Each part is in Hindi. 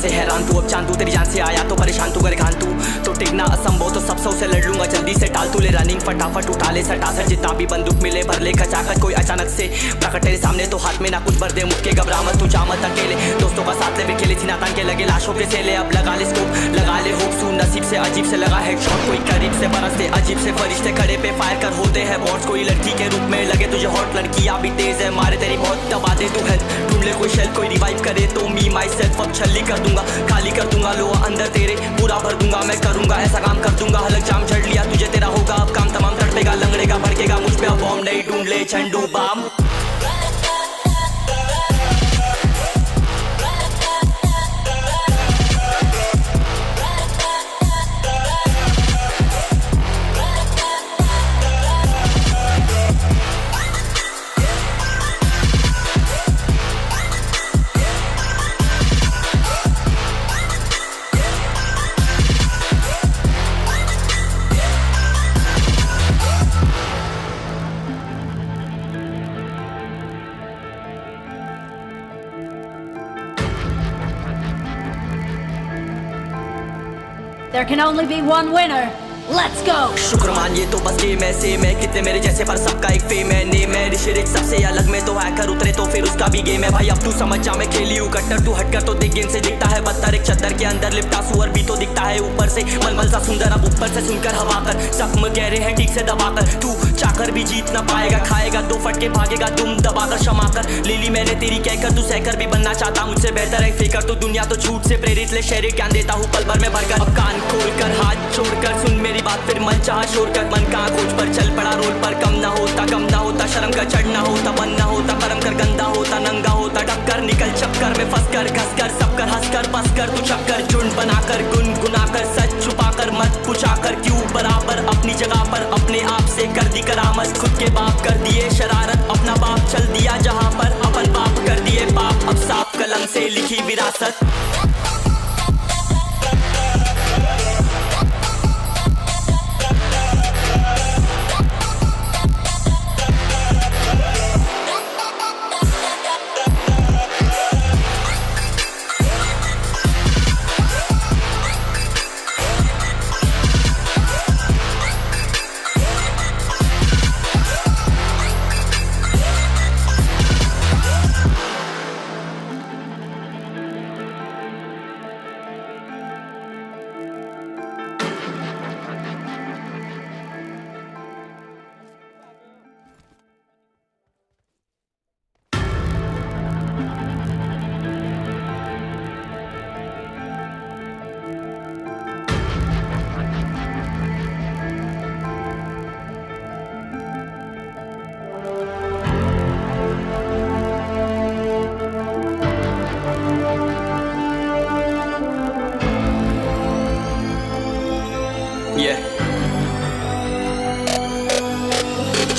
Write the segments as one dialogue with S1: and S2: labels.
S1: से हैरान तू, अब चांदू तेरी जान से आया तो परेशान तू, करे खान तू तो टिकना असंभव, तो सब सौ से लड़ लूंगा जल्दी से टाल तू ले रनिंग फटाफट उठा ले सटासट, जितना भी बंदूक मिले भर ले खचाखच, कोई अचानक से प्रकट तेरे सामने तो हाथ में ना कुछ भर दे मुक्के घबरा मत तू जा मत अकेले, दोस्तों का साथ ले भी खेले सीना तान के लगे लाशों के सेले, अब लगा ले स्कोप लगा ले होप सू नसीब से अजीब से लगा हेडशॉट, कोई करीब से बरसते अजीब से फरिश्ते खड़े पे फायर कर होते हैं बॉट्स, कोई लड़की के रूप में लगे तुझे हॉट, लड़कियां भी तेज है मारे तेरी बहुत दबा दे तू हेल्थ, ढूंढ ले कोई शेल कोई रिवाइव करे तो मी माई सेल्फ अब छल्ली कर दूंगा, खाली कर दूंगा लो अंदर तेरे पूरा भर दूंगा, मैं करूंगा ऐसा काम कर दूंगा, हलक जाम चढ़ लिया तुझे तेरा होगा अब काम तमाम, तड़पेगा लंगड़ेगा भड़केगा मुझ पे अब बॉम्ब नहीं ढूंढ ले Zandu balm.
S2: There can only be one winner. Let's go!
S1: शुक्रमान ये तो बस गेम है सेम है, कितने मेरे जैसे पर सबका एक फेम है, नेम है ऋषिरिक सबसे अलग में तो हैकर उतरे तो फिर उसका भी गेम है, भाई अब तू समझ जा मैं खेली हूँ कट्टर, तू हटकर तो देख गेम से दिखता है बदतर, एक चद्दर के अंदर लिपटा सुअर भी तो दिखता है ऊपर से मलमल सा सुंदर, अब ऊपर से सुनकर हवा कर जख्म गहरे हैं ठीक से दबाकर, तू चाकर भी जीत ना पाएगा, खाएगा दो फटके भागेगा तुम दबाकर क्षमा कर, ले ली मैंने तेरी कहकर तू सहकर भी बनना चाहता मुझसे बेहतर है फेकर, तो दुनिया तो झूठ से प्रेरित ले शहर ज्ञान देता हूँ पल भर में भरकर, अब कान खोल कर हाथ छोड़कर सुन मेरी बात फिर मन चाह शोर कर, मन कहाँ खोज पर चल पड़ा रोल पर, कम ना होता शर्म का चढ़ना होता बनना होता कर्म कर गंदा होता नंगा होता टक्कर निकल चक्कर में फंस कर घस कर सब कर हंस कर बस कर तू चक्कर झुंड बनाकर गुनगुनाकर सच छुपाकर मत पूछाकर क्यों बराबर अपनी जगह पर अपने आप से कर दी करामत, खुद के बाप कर दिए शरारत अपना बाप चल दिया जहाँ पर अपन बाप कर दिए बाप, अब साफ कलम से लिखी विरासत।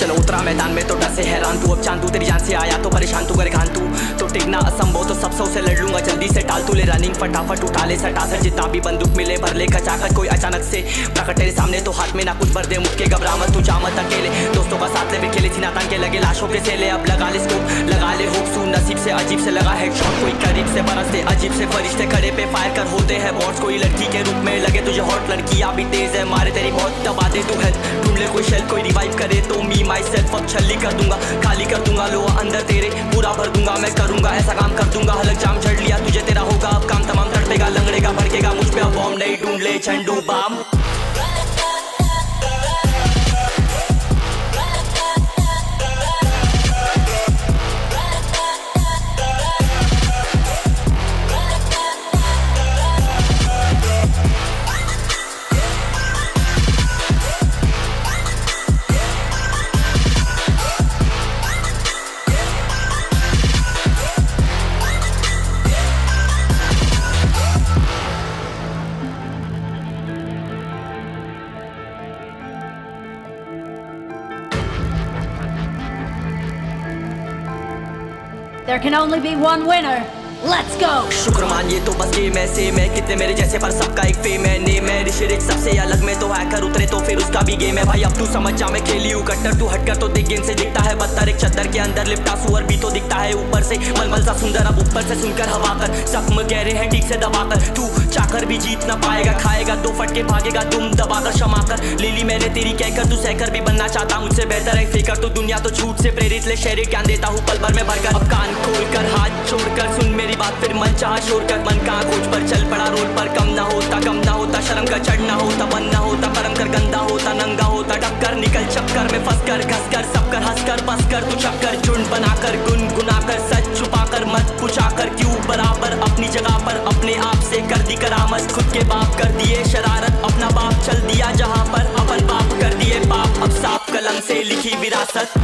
S1: चलो उतरा मैदान में तो डर से हैरान तू, अब चांदू तेरी जान से आया तो परेशान तू, करे खान तू तो टिकना असंभव, तो सब सौ से लड़ लूंगा जल्दी से टाल तू ले रनिंग फटाफट उठा ले सटासट, जितना भी बंदूक मिले भर ले खचाखच, कोई अचानक से प्रकट तेरे सामने तो हाथ में ना कुछ भर दे मुक्के घबरा मत तू जा मत अकेले, दोस्तों का साथ ले भी खेले सीना तान के लगे लाशों के सेले, अब लगा ले स्कोप लगा ले होप सू नसीब से अजीब से लगा हेडशॉट, कोई करीब से बरसते अजीब से फरिश्ते खड़े पे फायर कर होते हैं बॉट्स, कोई लड़की के रूप में लगे तुझे हॉट, लड़कियां भी तेज है मारे तेरी बहुत दबा दे तू हेल्थ, ढूंढ ले कोई शेल कोई रिवाइव करे तो मी माई सेल्फ अब छल्ली कर दूंगा, खाली कर दूंगा लो अंदर तेरे पूरा भर दूंगा, मैं करूंगा ऐसा काम कर दूंगा, हलक जाम चढ़ लिया तुझे तेरा होगा अब काम तमाम, तड़पेगा लंगड़ेगा भड़केगा मुझ पे अब बॉम्ब नहीं ढूंढ ले Zandu balm.
S2: There can only be one winner. Let's go.
S1: शुक्र मानिए तो बस गेम है सेम है, कितने मेरे जैसे पर सबका एक फेम है, नेम है ऋषिरिक सबसे अलग में तो हैकर उतरे तो फिर उसका भी गेम है। भाई अब तू समझ जा मैं खेली हूँ कट्टर, तू हटकर तो देख गेम से दिखता है बदतर, एक चद्दर के अंदर लिपटा सुअर भी तो दिखता है ऊपर से मलमल सा सुंदर, अब ऊपर से सुनकर हवा कर जख्म गहरे हैं ठीक से दबाकर, तू चाकर भी जीत ना पाएगा, खाएगा दो फटके भागेगा तुम दबाकर क्षमा कर। ले ली मैंने तेरी कहकर तू सहकर भी बनना चाहता मुझसे बेहतर है फेकर, तो दुनिया तो झूठ से प्रेरित ले शहरी ज्ञान देता हूँ पल भर में भरकर। अब कान खोलकर हाथ छोड़कर सुन मेरी बात फिर मन चाह शोर कर, मन कहाँ खोज पर चल पड़ा रोड पर, कम ना होता शर्म कर चढ़ना होता बनना होता कर्म कर गंदा होता नंगा होता टक्कर निकल चक्कर में फंस कर घस कर सब कर हंस कर बस कर तू चक्कर झुंड बनाकर गुनगुनाकर सच छुपाकर मत पूछाकर क्यों बराबर अपनी जगह पर अपने आप से कर दी करामत, खुद के बाप कर दिए शरारत अपना बाप चल दिया जहाँ पर अपन बाप कर दिए बाप, अब साफ कलम से लिखी विरासत।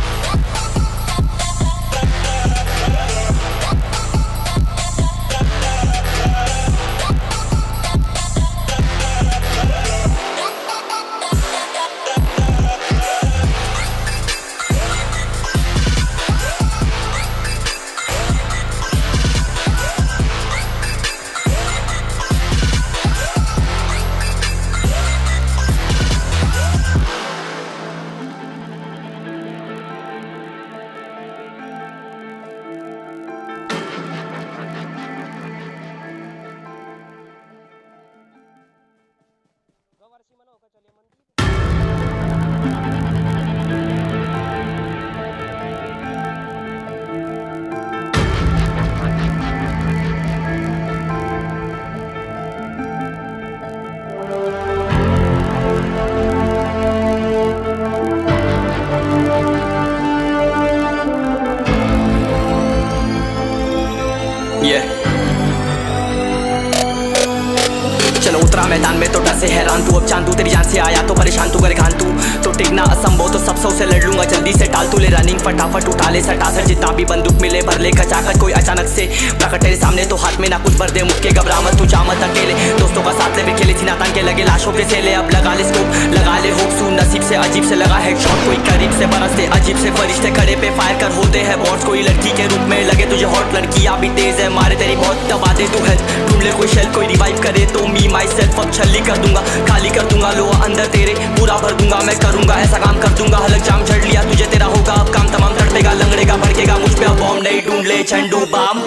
S1: चलो उतरा मैदान में तो डर से हैरान तू, अब चांद तू तेरी जान से आया तो परेशान तू करे घान तू, तो टिकना असंभव तो सब से लड़ लूंगा जल्दी से टाल तू ले रनिंग फटाफट उठा ले सटासट जितना भी बंदूक मिले भर ले खचाखच, कोई अचानक से प्रकट तेरे सामने तो हाथ में ना कुछ भर दे मुझके घबरा मत तू जा मत अकेले, दोस्तों का साथ ले भी खेले थी नातान के लगे लाशों के सेले, अब लगा ले स्कोप लगा ले होप सू नसीब से अजीब से लगा हेडशॉट, कोई करीब से बरसते अजीब से फरिश्ते खड़े पे फायर कर होते हैं बॉट्स, कोई लड़की के रूप में लगे तुझे हॉट लड़कियां भी तेज है मारे तेरी बहुत दबा दे तू हेल्थ ढूंढ ले कोई शेल कोई रिवाइव करे तो मी माई सेल्फ अब छल्ली कर दूंगा खाली कर दूंगा लोहा अंदर तेरे पूरा भर दूंगा मैं करूंगा ऐसा काम कर दूंगा हलक जाम झड़ लिया तुझे तेरा होगा अब काम तमाम तड़पेगा लंगड़ेगा भड़केगा मुझ पे अब बॉम्ब नहीं ढूंढ ले Zandu balm.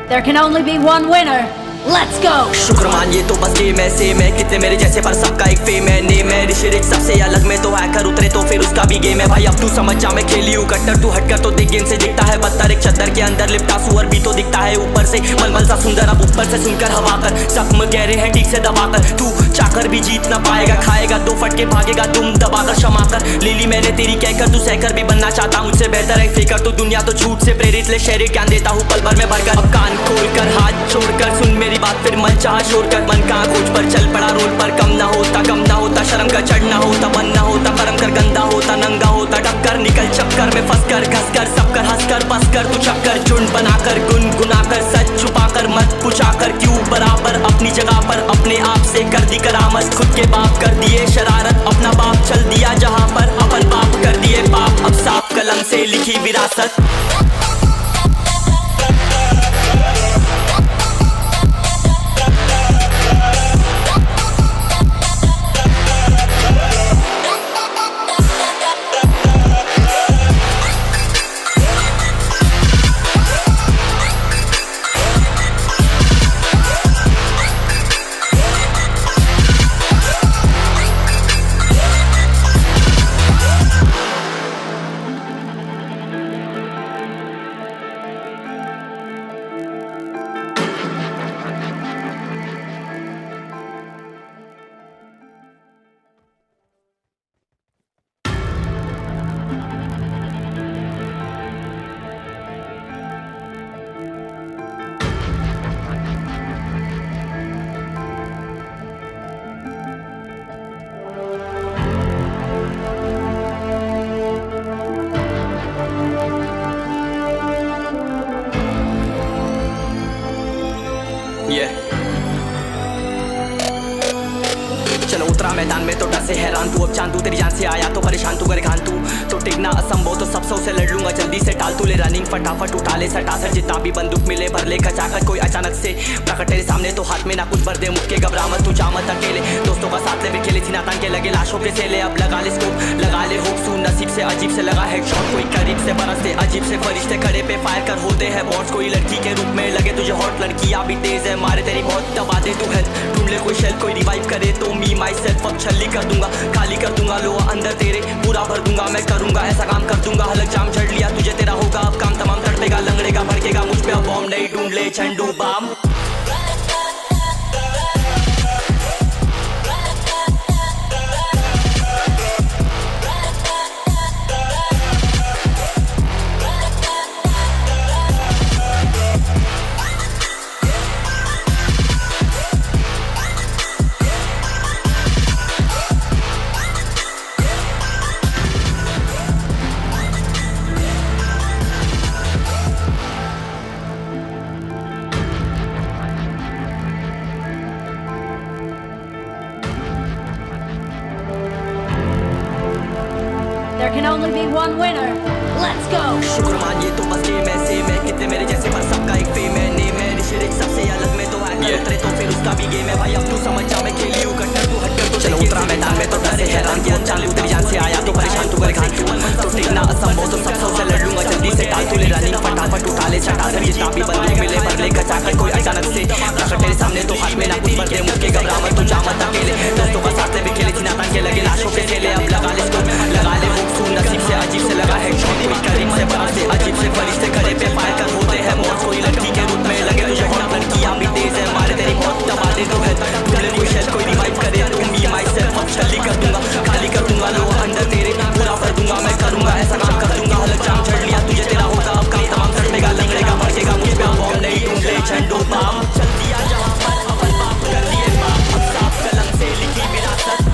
S2: There can only be one winner. Let's go.
S1: शुक्र मानिए तो बस गेम है सेम है, कितने मेरे जैसे पर सबका एक फेम है, नेम है ऋषिरिक सबसे अलग में तो हैकर उतरे तो फिर उसका भी गेम है। भाई अब तू समझ जा मैं खेली हूँ कट्टर, तू हटकर तो देख गेम से दिखता है बदतर, एक चद्दर के अंदर लिपटा सुअर भी तो दिखता है ऊपर से मलमल सा सुंदर, अब ऊपर से सुनकर हवा कर जख्म गहरे हैं ठीक से दबाकर, तू चाकर भी जीत ना पाएगा खाएगा दो फटके भागेगा तुम दबाकर क्षमा कर। ले ली मैंने तेरी कहकर तू सहकर भी बनना चाहता मुझसे बेहतर है फेकर, तो दुनिया तो झूठ से प्रेरित ले शहरी ज्ञान देता हूँ पल भर में भरकर। अब कान खोलकर हाथ छोड़कर सुन मेरी बात फिर मन चाह शोर कर, मन कहाँ खोज पर चल पड़ा रोड पर, कम ना होता शर्म कर चढ़ना होता बनना होता कर्म कर गंदा होता नंगा होता टक्कर निकल चक्कर में फंस कर घस कर सब कर हंस कर बस कर तू चक्कर झुंड बनाकर गुनगुनाकर सच छुपाकर मत पूछाकर क्यों बराबर अपनी जगह पर अपने आप से कर दी करामत, खुद के बाप कर दिए शरारत अपना बाप चल दिया जहाँ पर अपन बाप कर दिए बाप, अब साफ कलम से लिखी विरासत। मैदान में तो डर से हैरान तू, अब चांदू तेरी जान से आया तो परेशान तू, करे घान तू तो टिकना असंभव, तो सबसे उसे लड़ लूंगा जल्दी से टाल तू ले रनिंग फटाफट उठा ले सटासट, जितना भी बंदूक मिले भर ले खचाकर, कोई अचानक से प्रकट तेरे सामने तो हाथ में ना कुछ भर दे मुक्के, घबरा मत तू जा मत अकेले, दोस्तों का साथ ले भी खेले थी नातान के लगे लाशों के सेले, अब लगा ले स्कोप लगा ले होप सू, नसीब से अजीब से लगा हेडशॉट, कोई करीब से बरसते अजीब से फरिश्ते खड़े पे फायर कर होते हैं बॉन्ड्स, कोई लड़की के रूप में लगे तुझे हॉट, लड़कियां भी तेज है मारे तेरी बहुत दबा दे तू हेल्थ, ढूंढ ले कोई शेल कोई रिवाइव करे तो मी माई सेल्फ अब छल्ली कर दूंगा, खाली कर दूंगा लोहा अंदर तेरे पूरा भर दूंगा, मैं करूंगा ऐसा काम कर दूंगा, हलक जाम झड़ लिया तुझे तेरा होगा अब काम तमाम, तड़पेगा लंगड़ेगा भड़केगा मुझ पे अब बॉम्ब नहीं, ढूंढ ले Zandu balm.
S2: There can only be one winner. Let's go.
S1: शुक्र मानिए तो बस गेम ऐसे मैं कितने मेरे जैसे पर सबका एक फेम है नेम है ऋषिरिक सबसे अलग में तो है उतरे तो फिर उसका भी गेम है भाई अब तू समझ जा मैं खेली हूँ कट्टर तू हटकर तो चलो उतरा मैदान में तो डर से हैरान किया चालू तेरी जान से आया तो परेशान तू करे घान तू तो टिकना असंभव तो सबसे उसे लड़ लूंगा जल्दी से टाल तू ले रनिंग फटाफट उठा ले सटासट, जितना भी बंदूक मिले भर ले खचाकर, कोई अचानक से प्रकट तेरे सामने तो हाथ में ना कुछ भर दे मुक्के, घबरा मत तू जा मत अकेले, दोस्तों का साथ ले भी खेले थी नातान के लगे लाशों के सेले, अब लगा ले स्कोप लगा ले होप सू, नसीब से अजीब से लगा हेडशॉट, कोई करीब से बरसते अजीब से फरिश्ते खड़े पे फायर कर होते हैं मौत, कोई लड़की के रूप में लगे तुझे हॉट, लड़कियां भी तेज है मारे तेरी बहुत दबा दे तू हेल्थ, ढूंढ ले कोई शेल कोई रिवाइव करे तो मी माई सेल्फ अब छल्ली कर दूंगा, खाली कर दूंगा लोहा अंदर तेरे पूरा भर दूंगा, मैं करूंगा ऐसा काम कर दूंगा, हलक जाम झड़ लिया तुझे तेरा होगा अब काम तमाम, तड़पेगा लंगड़ेगा भड़केगा मुझ पे अब बॉम्ब नहीं, ढूंढ ले झंडू बाम। चल दिया जहां पर अपन बाप कर दिए बाप, अब साफ कलम से लिखी विरासत।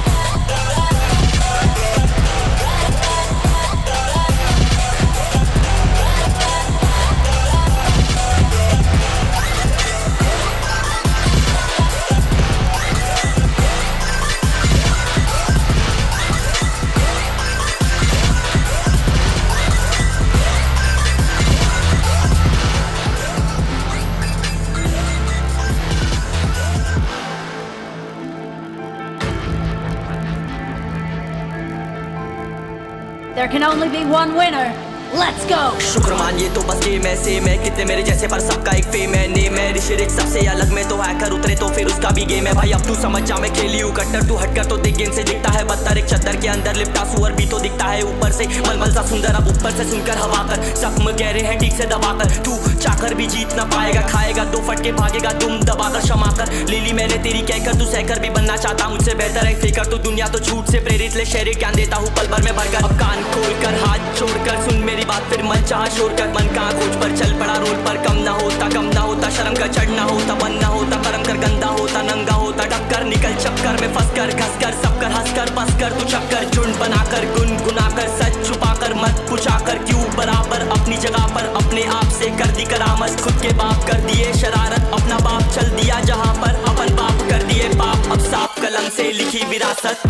S2: There can only be one winner. Let's go.
S1: शुक्र मानिए तो बस गेम ऐसे मैं कितने मेरे जैसे पर सबका एक फेम है नेम है ऋषिरिक सबसे अलग में तो हैकर उतरे तो फिर उसका भी गेम है भाई अब तू समझ जा मैं खेली हूँ कट्टर तू हटकर तो देख गेम से दिखता है बदतर, एक चद्दर के अंदर लिपटा सुअर भी तो दिखता है ऊपर से मलमल सा सुंदर, अब ऊपर से सुनकर हवा कर जख्म गहरे हैं ठीक से दबाकर, तू चाकर भी जीत ना पाएगा, खाएगा दो फटके भागेगा तुम दबाकर क्षमा कर, ले ली मैंने तेरी कहकर तू सहकर भी बनना चाहता मुझसे बेहतर है फेकर, तो दुनिया तो झूठ से प्रेरित ले शहरी ज्ञान देता हूँ पल भर में भरकर, अब कान खोल कर हाथ छोड़कर सुन मेरी बात फिर मन चाह शोर कर, मन कहाँ खोज पर चल पड़ा रोड पर, कम ना होता शर्म का चढ़ना होता बन ना होता कर्म कर गंदा होता नंगा होता टक्कर निकल चक्कर में फंस कर घस कर सब कर हंस कर बस कर तू चक्कर झुंड बनाकर गुनगुनाकर सच छुपाकर मत पूछाकर क्यों बराबर अपनी जगह पर अपने आप से कर दी करामत, खुद के बाप कर दिए शरारत अपना बाप चल दिया जहाँ पर अपन बाप कर दिए पाप, अब साफ कलम से लिखी विरासत।